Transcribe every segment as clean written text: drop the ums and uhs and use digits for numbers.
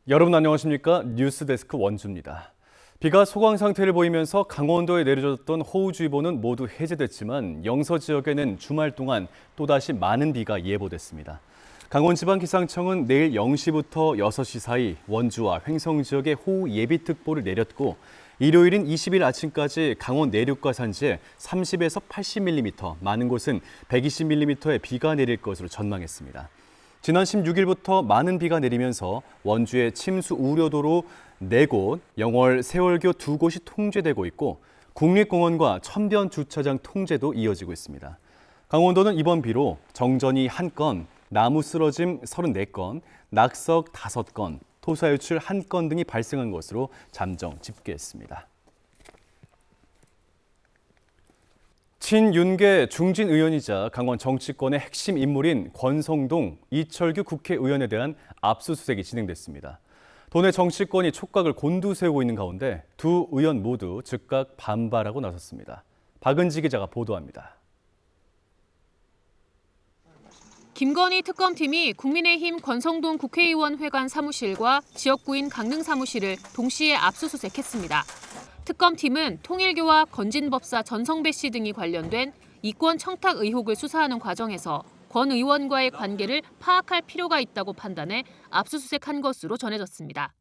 여러분 안녕하십니까? 뉴스데스크 원주입니다. 비가 소강 상태를 보이면서 강원도에 내려졌던 호우주의보는 모두 해제됐지만 영서 지역에는 주말 동안 또다시 많은 비가 예보됐습니다. 강원지방기상청은 내일 0시부터 6시 사이 원주와 횡성 지역에 호우 예비특보를 내렸고 일요일인 20일 아침까지 강원 내륙과 산지에 30에서 80mm, 많은 곳은 120mm의 비가 내릴 것으로 전망했습니다. 지난 16일부터 많은 비가 내리면서 원주의 침수 우려도로 4곳, 영월, 세월교 2곳이 통제되고 있고 국립공원과 천변 주차장 통제도 이어지고 있습니다. 강원도는 이번 비로 정전이 1건, 나무 쓰러짐 34건, 낙석 5건, 토사유출 1건 등이 발생한 것으로 잠정 집계했습니다. 친윤계 중진 의원이자 강원 정치권의 핵심 인물인 권성동, 이철규 국회의원에 대한 압수수색이 진행됐습니다. 도내 정치권이 촉각을 곤두세우고 있는 가운데 두 의원 모두 즉각 반발하고 나섰습니다. 박은지 기자가 보도합니다. 김건희 특검팀이 국민의힘 권성동 국회의원 회관 사무실과 지역구인 강릉 사무실을 동시에 압수수색했습니다. 특검팀은 통일교와 건진법사 전성배 씨 등이 관련된 이권 청탁 의혹을 수사하는 과정에서 권 의원과의 관계를 파악할 필요가 있다고 판단해 압수수색한 것으로 전해졌습니다.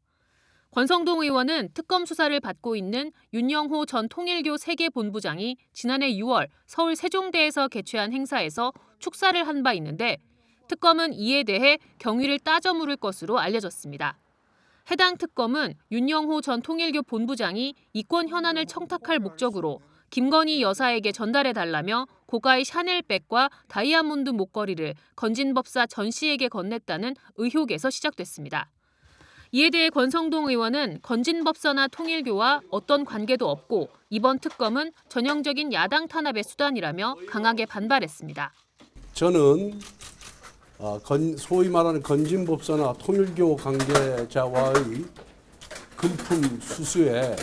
권성동 의원은 특검 수사를 받고 있는 윤영호 전 통일교 세계본부장이 지난해 6월 서울 세종대에서 개최한 행사에서 축사를 한 바 있는데 특검은 이에 대해 경위를 따져 물을 것으로 알려졌습니다. 해당 특검은 윤영호 전 통일교 본부장이 이권 현안을 청탁할 목적으로 김건희 여사에게 전달해달라며 고가의 샤넬백과 다이아몬드 목걸이를 건진법사 전 씨에게 건넸다는 의혹에서 시작됐습니다. 이에 대해 권성동 의원은 건진법사나 통일교와 어떤 관계도 없고 이번 특검은 전형적인 야당 탄압의 수단이라며 강하게 반발했습니다. 저는 소위 말하는 건진법사나 통일교 관계자와의 금품 수수의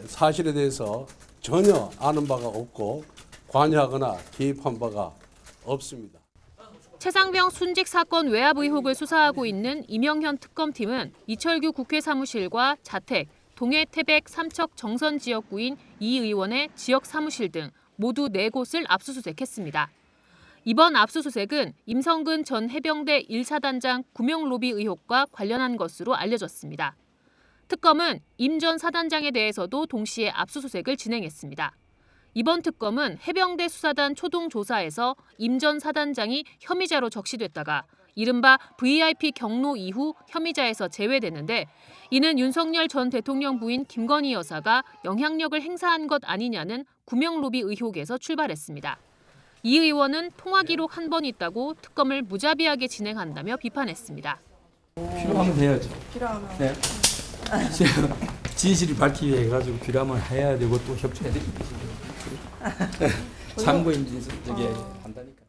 사실에 대해서 전혀 아는 바가 없고 관여하거나 개입한 바가 없습니다. 최상병 순직 사건 외압 의혹을 수사하고 있는 이명현 특검팀은 이철규 국회 사무실과 자택, 동해 태백 삼척 정선 지역구인 이 의원의 지역 사무실 등 모두 4곳을 압수수색했습니다. 이번 압수수색은 임성근 전 해병대 1사단장 구명 로비 의혹과 관련한 것으로 알려졌습니다. 특검은 임 전 사단장에 대해서도 동시에 압수수색을 진행했습니다. 이번 특검은 해병대 수사단 초동조사에서 임 전 사단장이 혐의자로 적시됐다가 이른바 VIP 경로 이후 혐의자에서 제외됐는데 이는 윤석열 전 대통령 부인 김건희 여사가 영향력을 행사한 것 아니냐는 구명 로비 의혹에서 출발했습니다. 이 의원은 통화 기록 한 번 있다고 특검을 무자비하게 진행한다며 비판했습니다. 필요하면 해야죠. 필요하면. 네. 진실을 밝히기 위해 가지고 필요하면 해야 되고 또 협조해드립니다. 참고인지 저게 한다니까.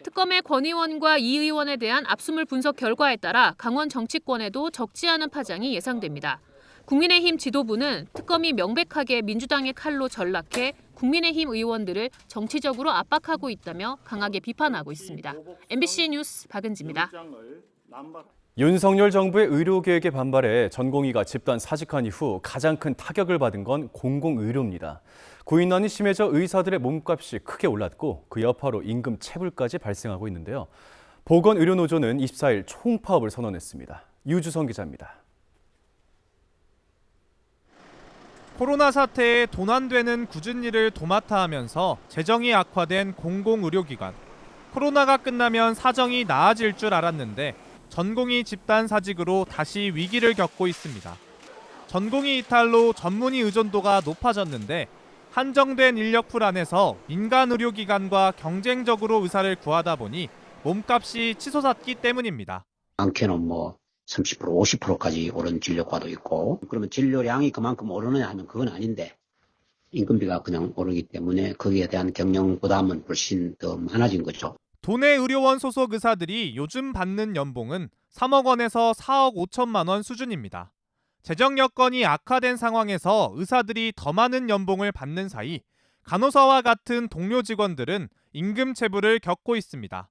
특검의 권 의원과 이 의원에 대한 압수물 분석 결과에 따라 강원 정치권에도 적지 않은 파장이 예상됩니다. 국민의힘 지도부는 특검이 명백하게 민주당의 칼로 전락해 국민의힘 의원들을 정치적으로 압박하고 있다며 강하게 비판하고 있습니다. MBC 뉴스 박은지입니다. 윤석열 정부의 의료계획에 반발해 전공의가 집단 사직한 이후 가장 큰 타격을 받은 건 공공의료입니다. 구인난이 심해져 의사들의 몸값이 크게 올랐고 그 여파로 임금 체불까지 발생하고 있는데요. 보건의료노조는 24일 총파업을 선언했습니다. 유주성 기자입니다. 코로나 사태에 돈 안 되는 굳은 일을 도맡아 하면서 재정이 악화된 공공의료기관. 코로나가 끝나면 사정이 나아질 줄 알았는데 전공의 집단 사직으로 다시 위기를 겪고 있습니다. 전공의 이탈로 전문의 의존도가 높아졌는데 한정된 인력풀 안에서 민간 의료기관과 경쟁적으로 의사를 구하다 보니 몸값이 치솟았기 때문입니다. 많게는 30%, 50%까지 오른 진료과도 있고 그러면 진료량이 그만큼 오르느냐 하면 그건 아닌데 임금비가 그냥 오르기 때문에 거기에 대한 경영 부담은 훨씬 더 많아진 거죠. 도내 의료원 소속 의사들이 요즘 받는 연봉은 3억 원에서 4억 5천만 원 수준입니다. 재정 여건이 악화된 상황에서 의사들이 더 많은 연봉을 받는 사이 간호사와 같은 동료 직원들은 임금 체불을 겪고 있습니다.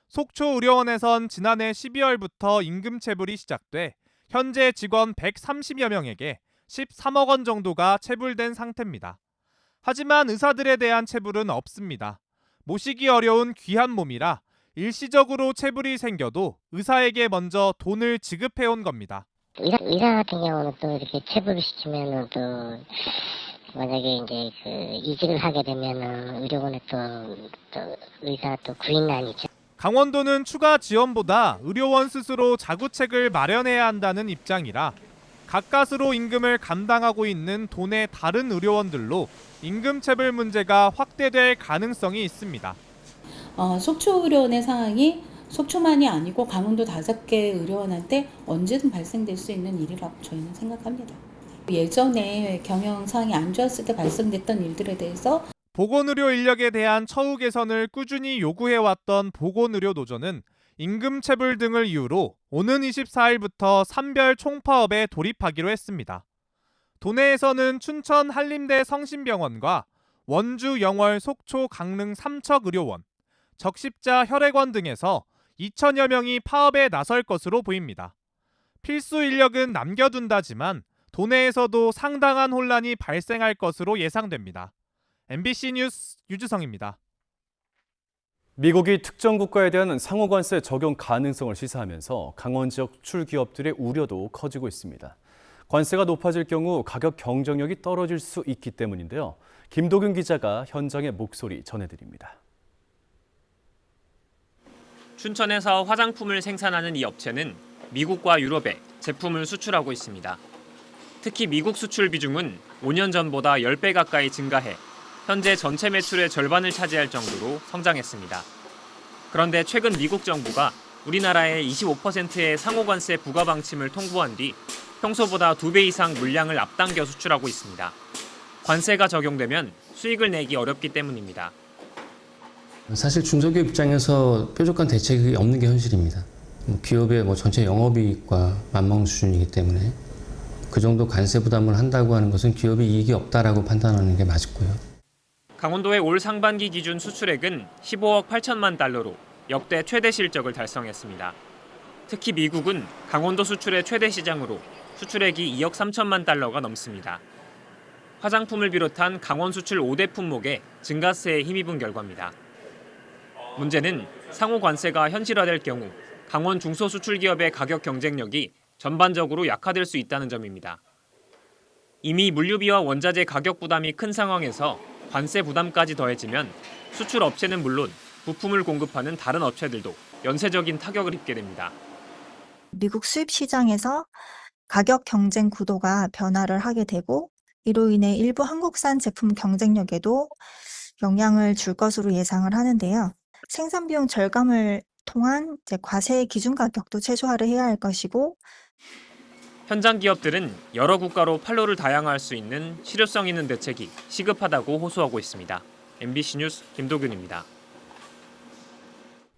속초의료원에선 지난해 12월부터 임금 체불이 시작돼 현재 직원 130여 명에게 13억 원 정도가 체불된 상태입니다. 하지만 의사들에 대한 체불은 없습니다. 모시기 어려운 귀한 몸이라 일시적으로 체불이 생겨도 의사에게 먼저 돈을 지급해온 겁니다. 의사 같은 경우는 또 이렇게 체불을 시키면은 또 만약에 이제 이직을 하게 되면은 의료원에 또 의사 또 구인난이죠. 강원도는 추가 지원보다 의료원 스스로 자구책을 마련해야 한다는 입장이라 가까스로 임금을 감당하고 있는 도내 다른 의료원들로 임금체불 문제가 확대될 가능성이 있습니다. 속초의료원의 상황이 속초만이 아니고 강원도 5개 의료원한테 언제든 발생될 수 있는 일이라고 저희는 생각합니다. 예전에 경영상이 안 좋았을 때 발생됐던 일들에 대해서 보건의료 인력에 대한 처우 개선을 꾸준히 요구해왔던 보건의료노조는 임금체불 등을 이유로 오는 24일부터 산별 총파업에 돌입하기로 했습니다. 도내에서는 춘천 한림대 성심병원과 원주 영월 속초 강릉 삼척의료원, 적십자 혈액원 등에서 2천여 명이 파업에 나설 것으로 보입니다. 필수 인력은 남겨둔다지만 도내에서도 상당한 혼란이 발생할 것으로 예상됩니다. MBC 뉴스 유주성입니다. 미국이 특정 국가에 대한 상호관세 적용 가능성을 시사하면서 강원 지역 수출 기업들의 우려도 커지고 있습니다. 관세가 높아질 경우 가격 경쟁력이 떨어질 수 있기 때문인데요. 김도균 기자가 현장의 목소리 전해드립니다. 춘천에서 화장품을 생산하는 이 업체는 미국과 유럽에 제품을 수출하고 있습니다. 특히 미국 수출 비중은 5년 전보다 10배 가까이 증가해 현재 전체 매출의 절반을 차지할 정도로 성장했습니다. 그런데 최근 미국 정부가 우리나라에 25%의 상호관세 부과 방침을 통보한 뒤 평소보다 2배 이상 물량을 앞당겨 수출하고 있습니다. 관세가 적용되면 수익을 내기 어렵기 때문입니다. 사실 중소기업 입장에서 뾰족한 대책이 없는 게 현실입니다. 기업의 전체 영업이익과 맞먹는 수준이기 때문에 그 정도 관세 부담을 한다고 하는 것은 기업이 이익이 없다라고 판단하는 게 맞고요. 강원도의 올 상반기 기준 수출액은 15억 8천만 달러로 역대 최대 실적을 달성했습니다. 특히 미국은 강원도 수출의 최대 시장으로 수출액이 2억 3천만 달러가 넘습니다. 화장품을 비롯한 강원 수출 5대 품목에 증가세에 힘입은 결과입니다. 문제는 상호 관세가 현실화될 경우 강원 중소수출기업의 가격 경쟁력이 전반적으로 약화될 수 있다는 점입니다. 이미 물류비와 원자재 가격 부담이 큰 상황에서 관세 부담까지 더해지면 수출 업체는 물론 부품을 공급하는 다른 업체들도 연쇄적인 타격을 입게 됩니다. 미국 수입 시장에서 가격 경쟁 구도가 변화를 하게 되고 이로 인해 일부 한국산 제품 경쟁력에도 영향을 줄 것으로 예상을 하는데요. 생산 비용 절감을 통한 과세 기준 가격도 최소화를 해야 할 것이고 현장 기업들은 여러 국가로 판로를 다양화할 수 있는 실효성 있는 대책이 시급하다고 호소하고 있습니다. MBC 뉴스 김도균입니다.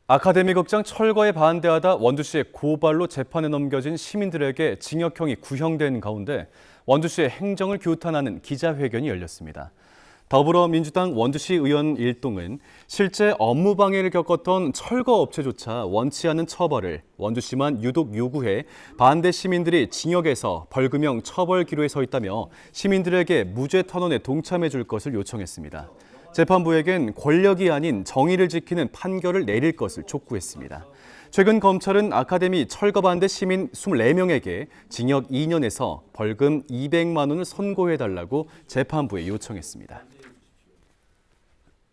아카데미 극장 철거에 반대하다 원주시의 고발로 재판에 넘겨진 시민들에게 징역형이 구형된 가운데 원주시의 행정을 규탄하는 기자회견이 열렸습니다. 더불어민주당 원주시 의원 일동은 실제 업무 방해를 겪었던 철거 업체조차 원치 않은 처벌을 원주시만 유독 요구해 반대 시민들이 징역에서 벌금형 처벌 기로에 서 있다며 시민들에게 무죄 탄원에 동참해 줄 것을 요청했습니다. 재판부에겐 권력이 아닌 정의를 지키는 판결을 내릴 것을 촉구했습니다. 최근 검찰은 아카데미 철거 반대 시민 24명에게 징역 2년에서 벌금 200만 원을 선고해달라고 재판부에 요청했습니다.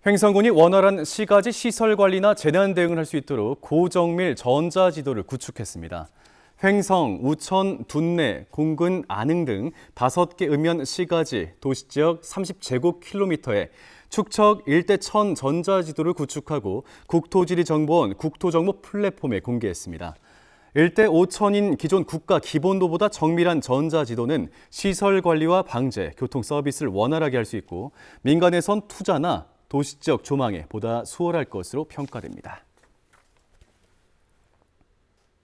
횡성군이 원활한 시가지 시설 관리나 재난 대응을 할 수 있도록 고정밀 전자지도를 구축했습니다. 횡성, 우천, 둔내, 공군, 안흥 등 5개 읍면 시가지 도시지역 30제곱킬로미터에 축척 1대1000 전자지도를 구축하고 국토지리정보원 국토정보 플랫폼에 공개했습니다. 1대5000인 기존 국가 기본도보다 정밀한 전자지도는 시설 관리와 방제, 교통 서비스를 원활하게 할 수 있고 민간에선 투자나 도시지역 조망에 보다 수월할 것으로 평가됩니다.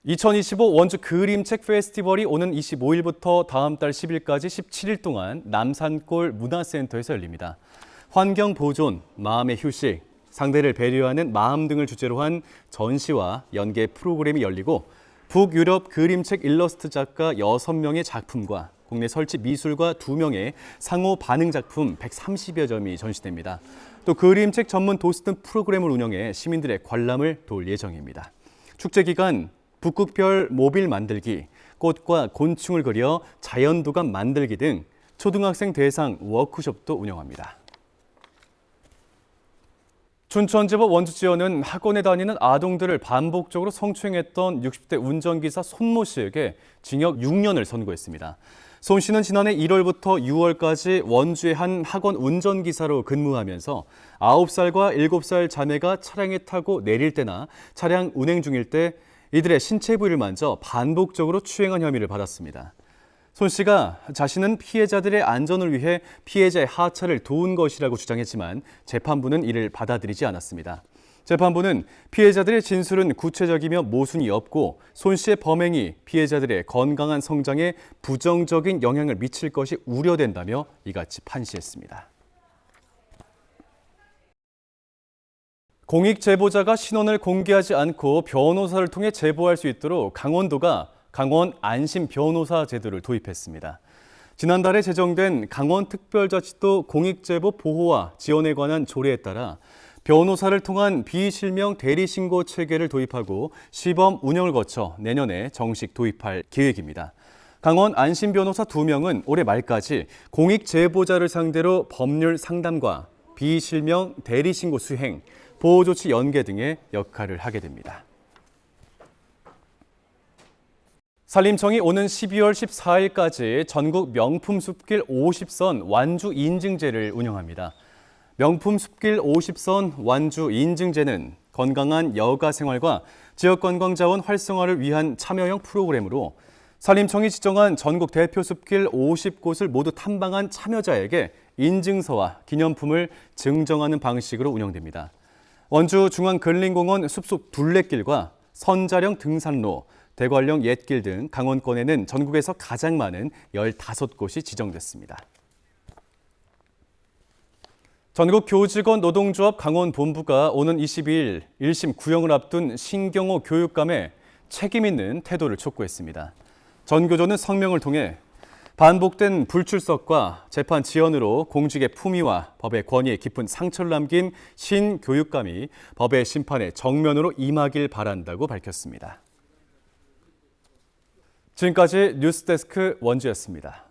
2025 원주 그림책 페스티벌이 오는 25일부터 다음 달 10일까지 17일 동안 남산골 문화센터에서 열립니다. 환경 보존, 마음의 휴식, 상대를 배려하는 마음 등을 주제로 한 전시와 연계 프로그램이 열리고 북유럽 그림책 일러스트 작가 6명의 작품과 국내 설치 미술가 2명의 상호 반응 작품 130여 점이 전시됩니다. 또 그림책 전문 도스 등 프로그램을 운영해 시민들의 관람을 도울 예정입니다. 축제 기간 북극별 모빌 만들기, 꽃과 곤충을 그려 자연도감 만들기 등 초등학생 대상 워크숍도 운영합니다. 춘천지법 원주지원은 학원에 다니는 아동들을 반복적으로 성추행했던 60대 운전기사 손모 씨에게 징역 6년을 선고했습니다. 손 씨는 지난해 1월부터 6월까지 원주의 한 학원 운전기사로 근무하면서 9살과 7살 자매가 차량에 타고 내릴 때나 차량 운행 중일 때 이들의 신체 부위를 만져 반복적으로 추행한 혐의를 받았습니다. 손 씨가 자신은 피해자들의 안전을 위해 피해자의 하차를 도운 것이라고 주장했지만 재판부는 이를 받아들이지 않았습니다. 재판부는 피해자들의 진술은 구체적이며 모순이 없고 손 씨의 범행이 피해자들의 건강한 성장에 부정적인 영향을 미칠 것이 우려된다며 이같이 판시했습니다. 공익 제보자가 신원을 공개하지 않고 변호사를 통해 제보할 수 있도록 강원도가 강원 안심 변호사 제도를 도입했습니다. 지난달에 제정된 강원특별자치도 공익제보 보호와 지원에 관한 조례에 따라 변호사를 통한 비실명 대리신고 체계를 도입하고 시범 운영을 거쳐 내년에 정식 도입할 계획입니다. 강원 안심 변호사 2명은 올해 말까지 공익 제보자를 상대로 법률 상담과 비실명 대리신고 수행, 보호조치 연계 등의 역할을 하게 됩니다. 산림청이 오는 12월 14일까지 전국 명품 숲길 50선 완주 인증제를 운영합니다. 명품 숲길 50선 완주 인증제는 건강한 여가 생활과 지역 관광 자원 활성화를 위한 참여형 프로그램으로 산림청이 지정한 전국 대표 숲길 50곳을 모두 탐방한 참여자에게 인증서와 기념품을 증정하는 방식으로 운영됩니다. 원주 중앙근린공원 숲속 둘레길과 선자령 등산로, 대관령 옛길 등 강원권에는 전국에서 가장 많은 15곳이 지정됐습니다. 전국교직원 노동조합 강원본부가 오는 22일 1심 구형을 앞둔 신경호 교육감의 책임 있는 태도를 촉구했습니다. 전 교조는 성명을 통해 반복된 불출석과 재판 지연으로 공직의 품위와 법의 권위에 깊은 상처를 남긴 신 교육감이 법의 심판에 정면으로 임하길 바란다고 밝혔습니다. 지금까지 뉴스데스크 원주였습니다.